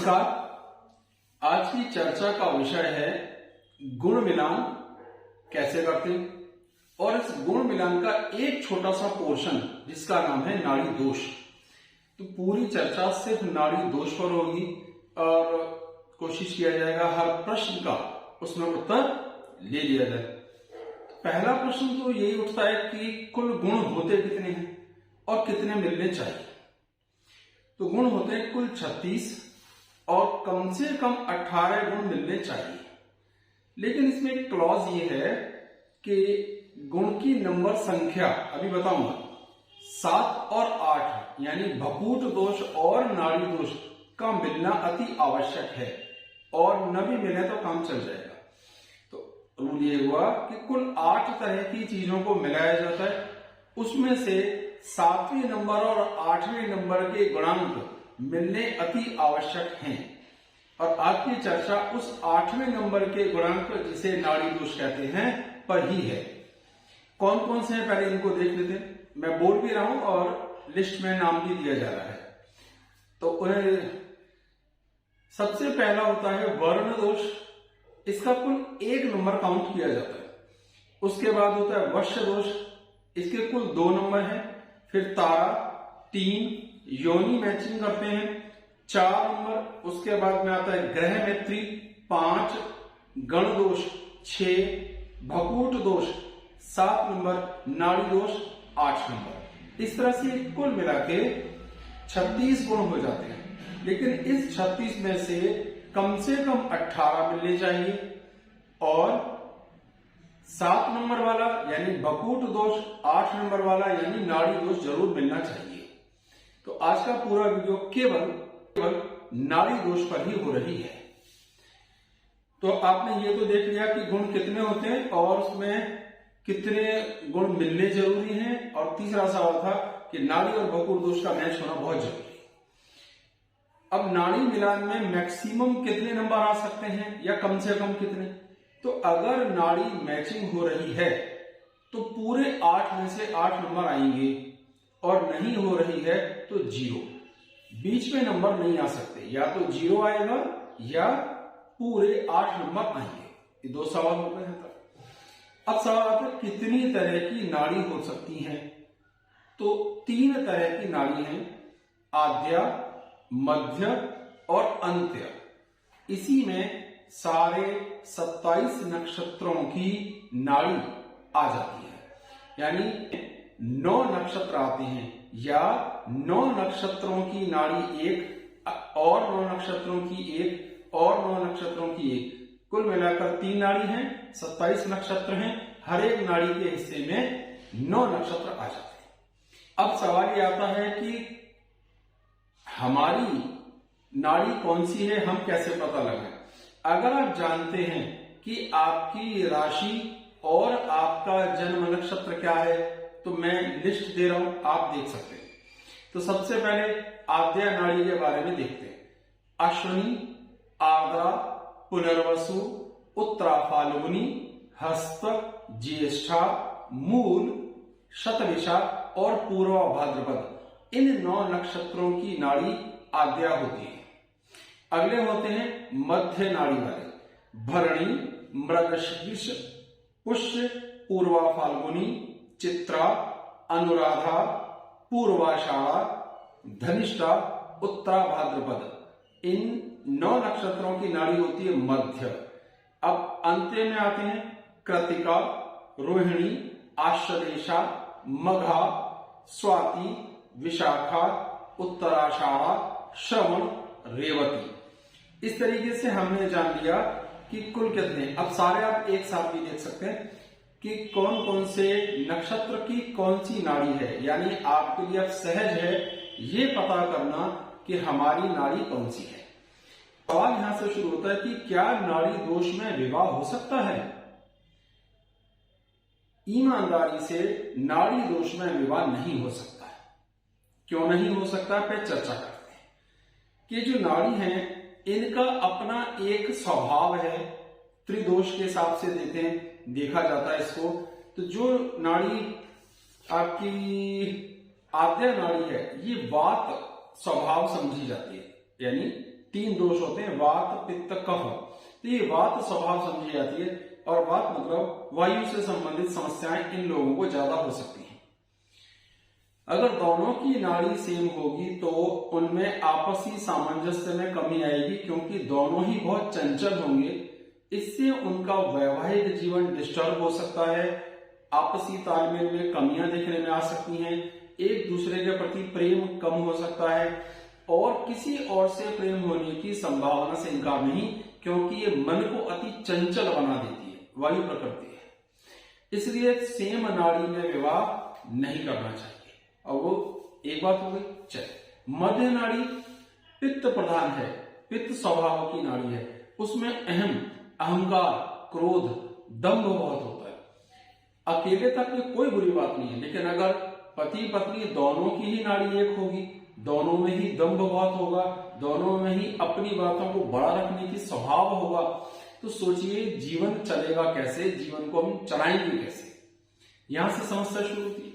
नमस्कार। आज की चर्चा का विषय है गुण मिलान कैसे करते हैं और इस गुण मिलान का एक छोटा सा पोर्शन जिसका नाम है नाड़ी दोष। तो पूरी चर्चा सिर्फ नाड़ी दोष पर होगी और कोशिश किया जाएगा हर प्रश्न का उसमें उत्तर ले लिया जाए। पहला प्रश्न तो यही उठता है कि कुल गुण होते कितने हैं और कितने मिलने चाहिए। तो गुण होते हैं कुल 36 और कम से कम 18 गुण मिलने चाहिए। लेकिन इसमें एक क्लॉज ये है कि गुण की नंबर संख्या अभी बताऊंगा 7 और 8 यानी भकूट दोष और नाड़ी दोष का मिलना अति आवश्यक है और न भी मिले तो काम चल जाएगा। तो रूल ये हुआ कि कुल 8 तरह की चीजों को मिलाया जाता है, उसमें से 7वें नंबर और 8वें नंबर के गुणांक मिलने अति आवश्यक हैं। और आज की चर्चा उस 8वें नंबर के गुणांक जिसे नाड़ी दोष कहते हैं पर ही है। कौन कौन से हैं पहले इनको देख लेते हैं। मैं बोल भी रहा हूं और लिस्ट में नाम भी दिया जा रहा है। तो उन्हें सबसे पहला होता है वर्ण दोष। इसका कुल 1 नंबर काउंट किया जाता है। उसके बाद होता है वश्य दोष, इसके कुल 2 नंबर हैं। फिर तारा 3, योनि मैचिंग करते हैं 4 नंबर। उसके बाद में आता है ग्रह मैत्री 5, गण दोष 6, भकूट दोष 7 नंबर, नाड़ी दोष 8 नंबर। इस तरह से कुल मिला के 36 गुण हो जाते हैं। लेकिन इस 36 में से कम 18 मिलने चाहिए और 7 नंबर वाला यानी भकूट दोष, 8 नंबर वाला यानी नाड़ी दोष जरूर मिलना चाहिए। तो आज का पूरा वीडियो केवल नाड़ी दोष पर ही हो रही है। तो आपने ये तो देख लिया कि गुण कितने होते हैं और उसमें कितने गुण मिलने जरूरी हैं। और तीसरा सवाल था कि नाड़ी और भकूट दोष का मैच होना बहुत जरूरी है। अब नाड़ी मिलान में मैक्सिमम कितने नंबर आ सकते हैं या कम से कम कितने। तो अगर नाड़ी मैचिंग हो रही है तो पूरे 8 में से 8 नंबर आएंगे और नहीं हो रही है तो 0। बीच में नंबर नहीं आ सकते, या तो 0 आएगा या पूरे 8 नंबर आएंगे। ये 2 सवाल हो गए हैं। अब सवाल आता है कितनी तरह की नाड़ी हो सकती हैं। तो 3 तरह की नाड़ी हैं, आद्या, मध्य और अंत्य। इसी में सारे 27 नक्षत्रों की नाड़ी आ जाती है। यानी 9 नक्षत्र आते हैं या 9 नक्षत्रों की नाड़ी 1 और 9 नक्षत्रों की 1 और 9 नक्षत्रों की 1, कुल मिलाकर 3 नाड़ी हैं, 27 नक्षत्र हैं। हर एक नाड़ी के हिस्से में 9 नक्षत्र आ जाते हैं। अब सवाल ये आता है कि हमारी नाड़ी कौन सी है, हम कैसे पता लगाएं। अगर आप जानते हैं कि आपकी राशि और आपका जन्म नक्षत्र क्या है तो मैं लिस्ट दे रहा हूं, आप देख सकते हैं। तो सबसे पहले आद्या नाड़ी के बारे में देखते हैं। अश्विनी, आर्द्रा, पुनर्वसु, उत्तरा फाल्गुनी, हस्त, ज्येष्ठा, मूल, शतभिषा और पूर्वा भाद्रपद, इन 9 नक्षत्रों की नाड़ी आद्या होती है। अगले होते हैं मध्य नाड़ी वाले, भरणी, मृगशीर्ष, पुष्य, पूर्वा फाल्गुनी, चित्रा, अनुराधा, पूर्वाषाढ़ा, धनिष्ठा, उत्तरा भाद्रपद, इन 9 नक्षत्रों की नाड़ी होती है मध्य। अब अंत्य में आते हैं कृतिका, रोहिणी, आश्लेषा, मघा, स्वाति, विशाखा, उत्तराषाढ़ा, श्रवण, रेवती। इस तरीके से हमने जान लिया कि कुल कितने। अब सारे आप एक साथ भी देख सकते हैं कि कौन कौन से नक्षत्र की कौन सी नाड़ी है। यानी आपके लिए अब सहज है ये पता करना कि हमारी नाड़ी कौन सी है। सवाल यहां से शुरू होता है कि क्या नाड़ी दोष में विवाह हो सकता है। ईमानदारी से नाड़ी दोष में विवाह नहीं हो सकता है। क्यों नहीं हो सकता पे चर्चा करते हैं कि जो नाड़ी है इनका अपना एक स्वभाव है। त्रिदोष के हिसाब से देते हैं, देखा जाता है इसको। तो जो नाड़ी आपकी आद्या नाड़ी है ये वात स्वभाव समझी जाती है, यानी तीन दोष होते हैं, वात पित्त कफ। तो ये वात स्वभाव समझी जाती है, और वात मतलब वायु से संबंधित समस्याएं इन लोगों को ज्यादा हो सकती हैं। अगर दोनों की नाड़ी सेम होगी तो उनमें आपसी सामंजस्य में कमी आएगी, क्योंकि दोनों ही बहुत चंचल होंगे। इससे उनका वैवाहिक जीवन डिस्टर्ब हो सकता है, आपसी तालमेल में कमियां देखने में आ सकती हैं, एक दूसरे के प्रति प्रेम कम हो सकता है, और किसी और से प्रेम होने की संभावना से इनकार नहीं, क्योंकि ये मन को अति चंचल बना देती है, वायु प्रकृति है। इसलिए सेम नाड़ी में विवाह नहीं करना चाहिए। और वो एक बात हो गई। चलिए, मध्य नाड़ी पित्त प्रधान है, पित्त स्वभाव की नाड़ी है, उसमें अहंकार, क्रोध, दंभ बहुत होता है। अकेले तक में कोई बुरी बात नहीं है, लेकिन अगर पति पत्नी दोनों की ही नाड़ी एक होगी, दोनों में ही दंभ बहुत होगा, दोनों में ही अपनी बातों को बड़ा रखने की स्वभाव होगा, तो सोचिए जीवन चलेगा कैसे, जीवन को हम चलाएंगे कैसे। यहां से समस्या शुरू होती है।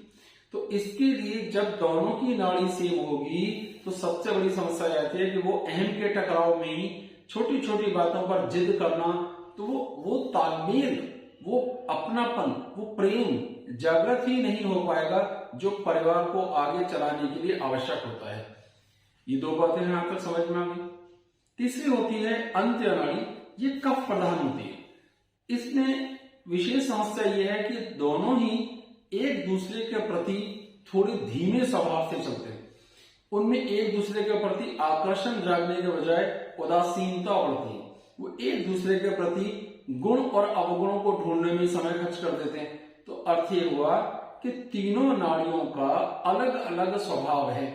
तो इसके लिए जब दोनों की नाड़ी सेम होगी तो सबसे बड़ी समस्या आती है कि वो अहम के टकराव में ही छोटी छोटी बातों पर जिद करना, तो वो तालमेल, वो अपनापन, वो प्रेम जागृत ही नहीं हो पाएगा जो परिवार को आगे चलाने के लिए आवश्यक होता है। ये दो बातें यहां तक समझ में आ गई। तीसरी होती है अंत्य नाड़ी, ये कफ प्रधान होती है। इसमें विशेष समस्या यह है कि दोनों ही एक दूसरे के प्रति थोड़े धीमे स्वभाव से चलते हैं। उनमें एक दूसरे के प्रति आकर्षण जागने के बजाय उदासीनता बढ़ती है। वो एक दूसरे के प्रति गुण और अवगुणों को ढूंढने में समय खर्च कर देते हैं। तो अर्थ ये हुआ कि तीनों नाड़ियों का अलग अलग स्वभाव है,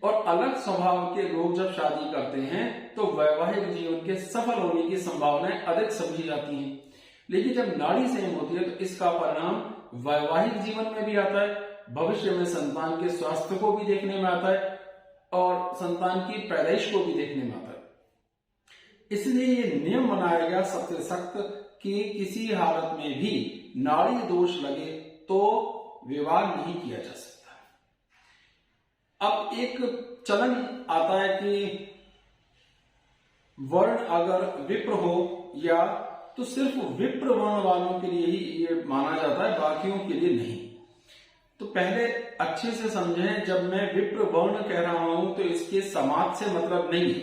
और अलग स्वभाव के लोग जब शादी करते हैं तो वैवाहिक जीवन के सफल होने की संभावनाएं अधिक समझी जाती हैं। लेकिन जब नाड़ी सेम होती है तो इसका परिणाम वैवाहिक जीवन में भी आता है, भविष्य में संतान के स्वास्थ्य को भी देखने में आता है, और संतान की पैदाइश को भी देखने में आता है। इसलिए ये नियम बनाया गया सबसे सख्त कि किसी हालत में भी नाड़ी दोष लगे तो विवाह नहीं किया जा सकता। अब एक चलन आता है कि वर्ण अगर विप्र हो या तो सिर्फ विप्र वर्ण वालों के लिए ही ये माना जाता है, बाकियों के लिए नहीं। तो पहले अच्छे से समझें, जब मैं विप्र वर्ण कह रहा हूं तो इसके समाज से मतलब नहीं है।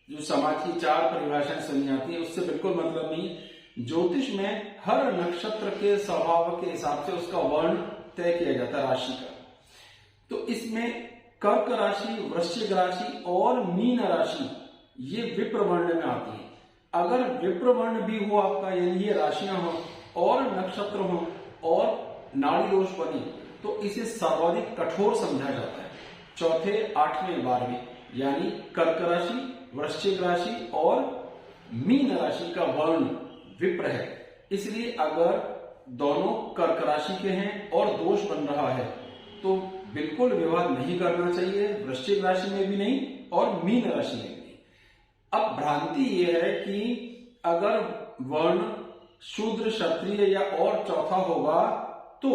जो समाज की चार परिभाषाएं सुनी जाती है उससे बिल्कुल मतलब नहीं। ज्योतिष में हर नक्षत्र के स्वभाव के हिसाब से उसका वर्ण तय किया जाता है, राशि का। तो इसमें कर्क राशि, वृश्चिक राशि और मीन राशि ये विप्र वर्ण में आती है। अगर विप्र वर्ण भी हो आपका, यानी ये राशियां हो और नक्षत्र हो और नाड़ी दोष बने, तो इसे सर्वाधिक कठोर समझा जाता है। चौथे, आठवें, 12वें, यानी कर्क राशि, वृश्चिक राशि और मीन राशि का वर्ण विप्र है। इसलिए अगर दोनों कर्क राशि के हैं और दोष बन रहा है तो बिल्कुल विवाह नहीं करना चाहिए, वृश्चिक राशि में भी नहीं और मीन राशि में भी नहीं। अब भ्रांति यह है कि अगर वर्ण शूद्र, क्षत्रिय या और चौथा होगा तो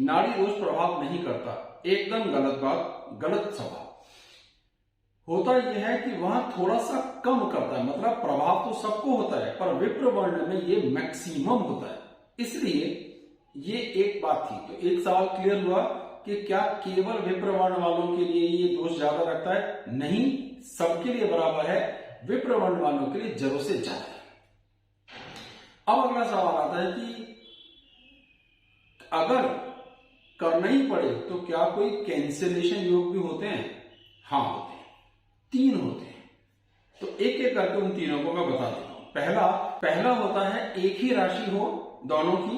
नाड़ी दोष प्रभाव नहीं करता। एकदम गलत बात, गलत स्वभाव। होता यह है कि वहां थोड़ा सा कम करता है, मतलब प्रभाव तो सबको होता है पर विप्र वर्ण में ये मैक्सिमम होता है। इसलिए ये एक बात थी। तो एक सवाल क्लियर हुआ कि क्या केवल विप्र वर्ण वालों के लिए ये दोष ज्यादा लगता है? नहीं, सबके लिए बराबर है, विप्र वर्ण वालों के लिए जरूर से ज्यादा है। अब अगला सवाल आता है कि अगर करना ही पड़े तो क्या कोई कैंसिलेशन योग भी होते हैं? हाँ होते हैं, 3 होते हैं। तो एक एक करके उन तीनों को मैं बता देता हूं। पहला होता है एक ही राशि हो, दोनों की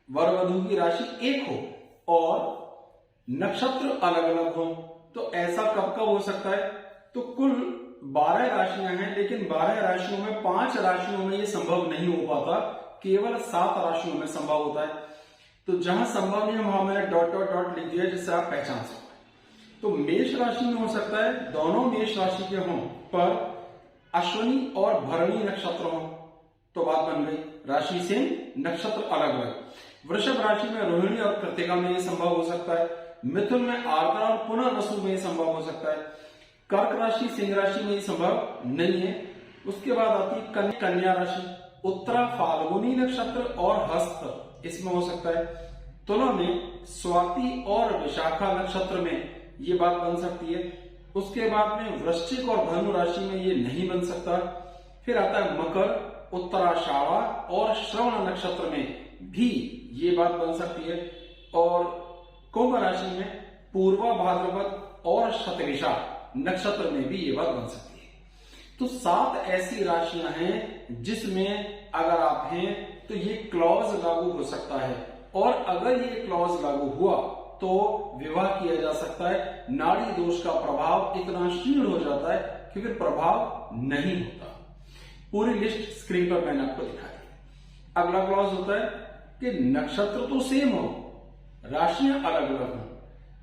वर वधू की राशि एक हो और नक्षत्र अलग अलग हो। तो ऐसा कब कब हो सकता है? तो कुल 12 राशियां हैं, लेकिन 12 राशियों में 5 राशियों में यह संभव नहीं हो पाता, केवल 7 राशियों में संभव होता है। तो जहां संभव नहीं वहां मैंने डॉट डॉट डॉट लिख दिया जिससे आप पहचान सको। तो मेष राशि में हो सकता है दोनों मेष राशि के हों पर अश्विनी और भरणी नक्षत्र हो, तो बात बन गई, राशि से नक्षत्र अलग अलग। वृषभ राशि में रोहिणी और कृतिका में यह संभव हो सकता है। मिथुन में आर्द्रा और पुनर्वसु में यह संभव हो सकता है। कर्क राशि सिंह राशि में संभव नहीं है। उसके बाद आती है कन्या राशि, उत्तरा फाल्गुनी नक्षत्र और हस्त इसमें हो सकता है। तुला में स्वाति और विशाखा नक्षत्र में ये बात बन सकती है। उसके बाद में वृश्चिक और धनु राशि में ये नहीं बन सकता। फिर आता है मकर, उत्तराषाढ़ा और श्रवण नक्षत्र में भी ये बात बन सकती है। और कुंभ राशि में पूर्वा भाद्रपद और शतभिषा नक्षत्र में भी ये बात बन सकती है। तो 7 ऐसी राशियां हैं जिसमें अगर आप हैं तो ये क्लॉज लागू हो सकता है, और अगर ये क्लॉज लागू हुआ तो विवाह किया जा सकता है। नाड़ी दोष का प्रभाव इतना क्षीण हो जाता है कि फिर प्रभाव नहीं होता। पूरी लिस्ट स्क्रीन पर मैंने आपको दिखाई। अगला क्लॉज होता है कि नक्षत्र तो सेम हो, राशियां अलग अलग हो।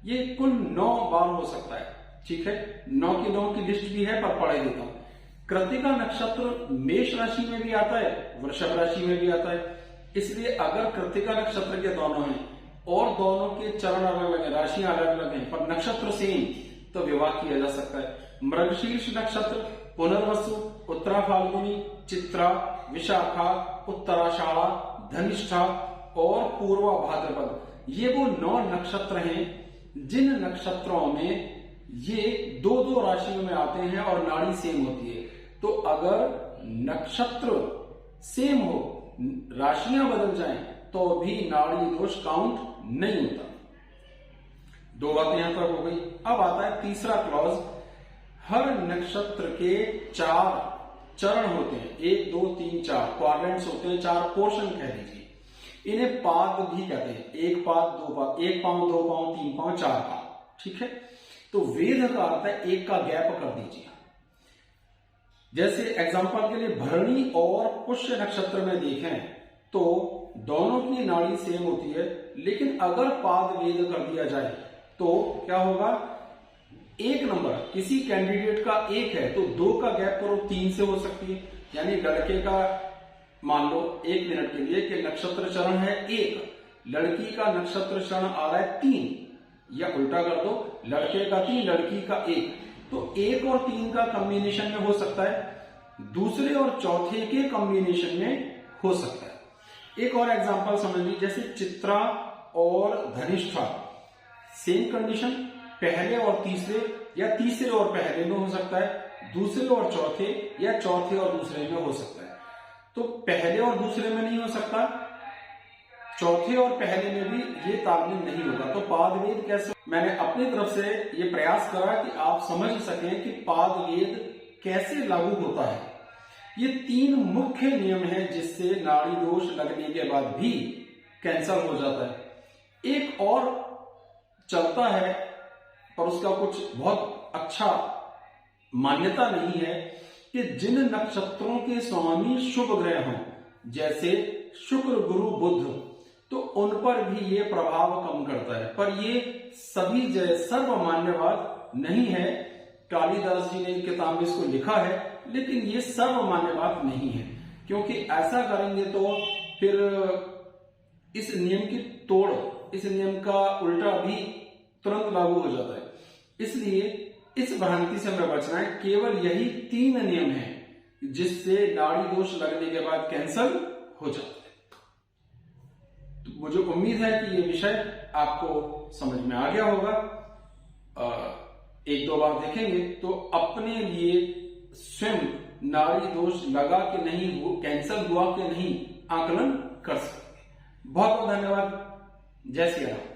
ये कुल 9 बार हो सकता है, ठीक है। 9 की 9 की लिस्ट भी है पर पढ़े देता हूं। कृतिका नक्षत्र मेष राशि में भी आता है, वृषभ राशि में भी आता है। इसलिए अगर कृतिका नक्षत्र के दोनों हैं और दोनों के चरण अलग अलग है, राशियां अलग अलग हैं पर नक्षत्र सेम, तो विवाह किया जा सकता है। मृगशीर्ष नक्षत्र पुनर्वसु, उत्तरा फाल्गुनी, चित्रा, विशाखा, उत्तराषाढ़ा, धनिष्ठा और पूर्वा भाद्रपद, ये वो 9 नक्षत्र हैं जिन नक्षत्रों में ये 2-2 राशियों में आते हैं और नाड़ी सेम होती है। तो अगर नक्षत्र सेम हो, राशियां बदल जाएं, तो भी नाड़ी दोष काउंट नहीं होता। 2 बातें यहां तक हो गई। अब आता है तीसरा क्लॉज। हर नक्षत्र के 4 चरण होते हैं, 1 2 3 4 क्वाड्रेंट्स होते हैं, 4 पोर्शन कह लीजिए। इन्हें पाद भी कहते हैं। 1 पाद, 2 पाद, 1 पांव, 2 पांव, 3 पांव, 4 पांव, ठीक है। तो वेद का अर्थ है 1 का गैप कर दीजिए। जैसे एग्जांपल के लिए भरणी और पुष्य नक्षत्र में देखें तो दोनों की नाड़ी सेम होती है, लेकिन अगर पाद वेद कर दिया जाए तो क्या होगा? 1 नंबर किसी कैंडिडेट का 1 है तो 2 का गैप करो, 3 से हो सकती है। यानी लड़के का मान लो 1 मिनट के लिए कि नक्षत्र चरण है 1, लड़की का नक्षत्र चरण आ रहा है 3, या उल्टा कर दो, लड़के का 3 लड़की का 1, तो 1 और 3 का कॉम्बिनेशन में हो सकता है, दूसरे और चौथे के कॉम्बिनेशन में हो सकता है। एक और एग्जांपल समझ लीजिए, जैसे चित्रा और धनिष्ठा, सेम कंडीशन, पहले और तीसरे या तीसरे और पहले में हो सकता है, दूसरे और चौथे या चौथे और दूसरे में हो सकता है। तो पहले और दूसरे में नहीं हो सकता, चौथे और पहले में भी ये तालमेल नहीं होगा। तो पाद वेद कैसे? मैंने अपनी तरफ से ये प्रयास करा कि आप समझ सकें कि पाद वेद कैसे लागू होता है। ये 3 मुख्य नियम हैं जिससे नाड़ी दोष लगने के बाद भी कैंसल हो जाता है। एक और चलता है पर उसका कुछ बहुत अच्छा मान्यता नहीं है कि जिन नक्षत्रों के स्वामी शुभ ग्रह हों, जैसे शुक्र, गुरु, बुध, तो उन पर भी ये प्रभाव कम करता है। पर ये सभी सर्वमान्य बात नहीं है। कालिदास जी ने किताब में इसको लिखा है, लेकिन ये सर्वमान्य बात नहीं है, क्योंकि ऐसा करेंगे तो फिर इस नियम की तोड़, इस नियम का उल्टा भी तुरंत लागू हो जाता है। इसलिए इस भ्रांति से हमें बचना है। केवल यही 3 नियम हैं जिससे नाड़ी दोष लगने के बाद कैंसल हो जाता है। तो मुझे उम्मीद है कि ये विषय आपको समझ में आ गया होगा। 1-2 बार देखेंगे तो अपने लिए स्वयं नाड़ी दोष लगा कि नहीं, कैंसल हुआ कि नहीं, आकलन कर सकते हैं। बहुत बहुत धन्यवाद। जय श्री राम।